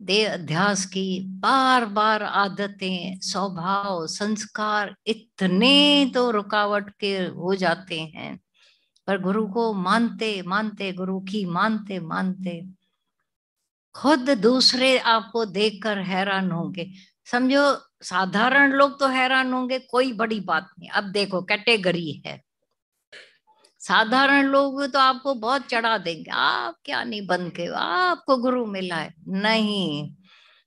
देह अध्यास की बार बार आदतें, स्वभाव, संस्कार इतने तो रुकावट के हो जाते हैं, पर गुरु को मानते मानते, गुरु की मानते मानते खुद दूसरे आपको देखकर हैरान होंगे। समझो साधारण लोग तो हैरान होंगे, कोई बड़ी बात नहीं। अब देखो कैटेगरी है, साधारण लोग तो आपको बहुत चढ़ा देंगे, आप क्या नहीं बन के, आपको गुरु मिला है। नहीं,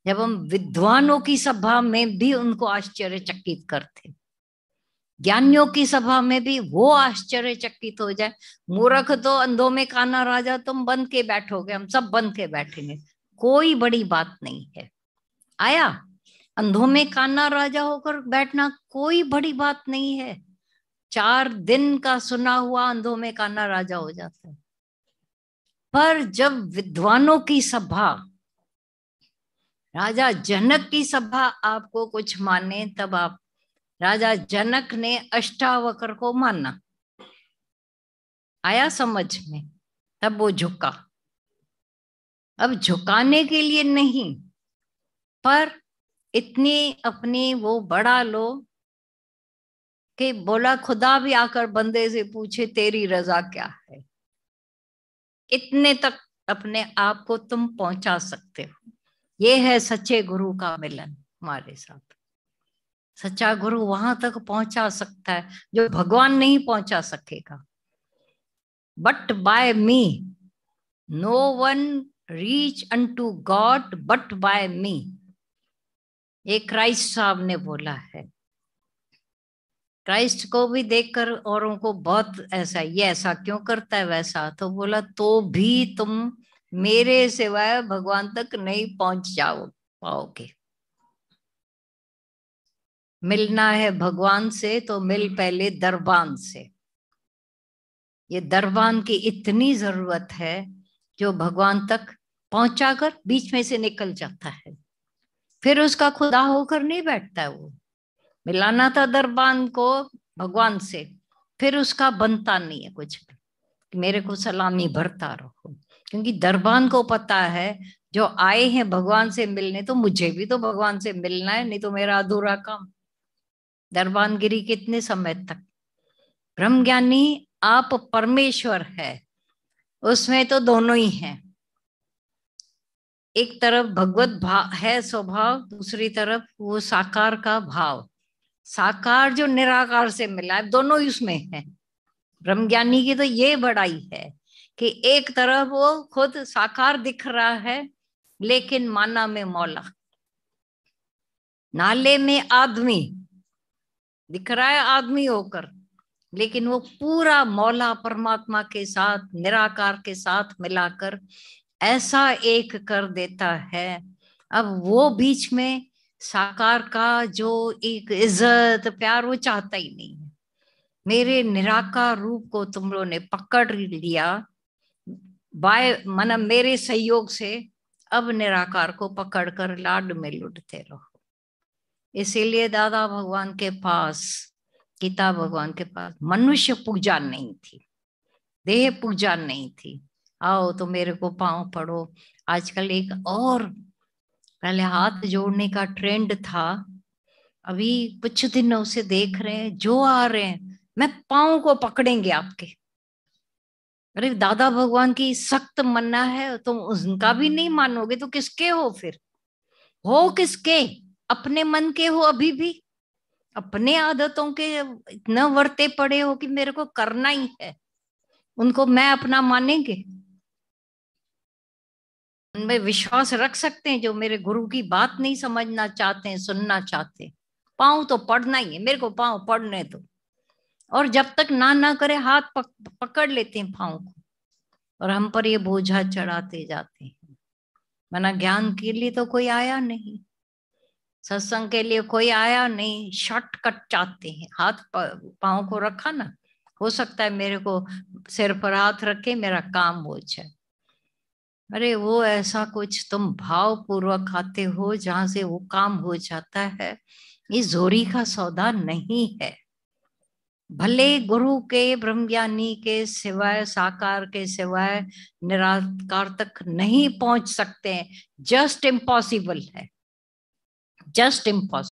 जब हम विद्वानों की सभा में भी उनको आश्चर्यचकित करते, ज्ञानियों की सभा में भी वो आश्चर्यचकित हो जाए। मूर्ख तो अंधों में काना राजा, तुम बन के बैठोगे, हम सब बन के बैठेंगे, कोई बड़ी बात नहीं है। आया, अंधों में काना राजा होकर बैठना कोई बड़ी बात नहीं है। 4 दिन का सुना हुआ अंधों में काना राजा हो जाता है। पर जब विद्वानों की सभा, राजा जनक की सभा आपको कुछ माने, तब आप, राजा जनक ने अष्टावक्र को माना, आया समझ में, तब वो झुका। अब झुकाने के लिए नहीं, पर इतनी अपनी वो बढ़ा लो कि बोला खुदा भी आकर बंदे से पूछे तेरी रजा क्या है, इतने तक अपने आप को तुम पहुंचा सकते हो। ये है सच्चे गुरु का मिलन हमारे साथ। सच्चा गुरु वहां तक पहुंचा सकता है जो भगवान नहीं पहुंचा सकेगा। But by me no one reach unto God but by me, ये क्राइस्ट साहब ने बोला है। क्राइस्ट को भी देखकर औरों को बहुत ऐसा, ये ऐसा क्यों करता है वैसा, तो बोला तो भी तुम मेरे सिवाय भगवान तक नहीं पहुंच जाओ पाओगे। मिलना है भगवान से तो मिल पहले दरबान से। ये दरबान की इतनी जरूरत है जो भगवान तक पहुंचाकर बीच में से निकल जाता है, फिर उसका खुदा होकर नहीं बैठता है। वो मिलाना था दरबान को भगवान से, फिर उसका बनता नहीं है कुछ भी कि मेरे को सलामी भरता रहो, क्योंकि दरबान को पता है जो आए हैं भगवान से मिलने, तो मुझे भी तो भगवान से मिलना है, नहीं तो मेरा अधूरा काम। दरबानगिरी कितने समय तक? ब्रह्मज्ञानी आप परमेश्वर है, उसमें तो दोनों ही हैं। एक तरफ भगवत भाव है स्वभाव, दूसरी तरफ वो साकार का भाव। साकार जो निराकार से मिला है, दोनों ही उसमें है। ब्रह्मज्ञानी की तो ये बड़ाई है कि एक तरफ वो खुद साकार दिख रहा है, लेकिन माना में मौला, नाले में आदमी दिख रहा है आदमी होकर, लेकिन वो पूरा मौला परमात्मा के साथ, निराकार के साथ मिलाकर ऐसा एक कर देता है। अब वो बीच में साकार का जो एक इज्जत प्यार वो चाहता ही नहीं है। मेरे निराकार रूप को तुम लोगों ने पकड़ लिया, बाय मन मेरे सहयोग से, अब निराकार को पकड़कर लाड में लुटते रहो। इसीलिए दादा भगवान के पास, गीता भगवान के पास मनुष्य पूजा नहीं थी, देह पूजा नहीं थी। आओ तो मेरे को पांव पड़ो। आजकल एक और, पहले हाथ जोड़ने का ट्रेंड था, अभी कुछ दिनों से देख रहे हैं जो आ रहे हैं मैं पांव को पकड़ेंगे आपके। अरे दादा भगवान की सख्त मन्ना है, तुम उनका भी नहीं मानोगे तो किसके हो फिर? हो किसके? अपने मन के हो अभी भी, अपने आदतों के इतना वर्ते पड़े हो कि मेरे को करना ही है, उनको मैं अपना मानेंगे? उनमें विश्वास रख सकते हैं जो मेरे गुरु की बात नहीं समझना चाहते हैं, सुनना चाहते हैं? पाँव तो पढ़ना ही है, मेरे को पाँव पढ़ने दो। और जब तक ना करे हाथ पकड़ लेते हैं पाँव को, और हम पर ये बोझा चढ़ाते जाते हैं। मना ज्ञान के लिए तो कोई आया नहीं, सत्संग के लिए कोई आया नहीं, शॉर्टकट चाहते हैं। हाथ पाँव को रखा ना, हो सकता है मेरे को सिर पर हाथ रखे मेरा काम हो जाए। अरे वो ऐसा कुछ तुम भाव पूर्वक आते हो जहां से वो काम हो जाता है। ये जोरी का सौदा नहीं है। भले गुरु के ब्रह्मज्ञानी के सिवाय, साकार के सिवाय निराकार तक नहीं पहुंच सकते हैं, जस्ट इम्पॉसिबल है, जस्ट इम्पॉसिबल।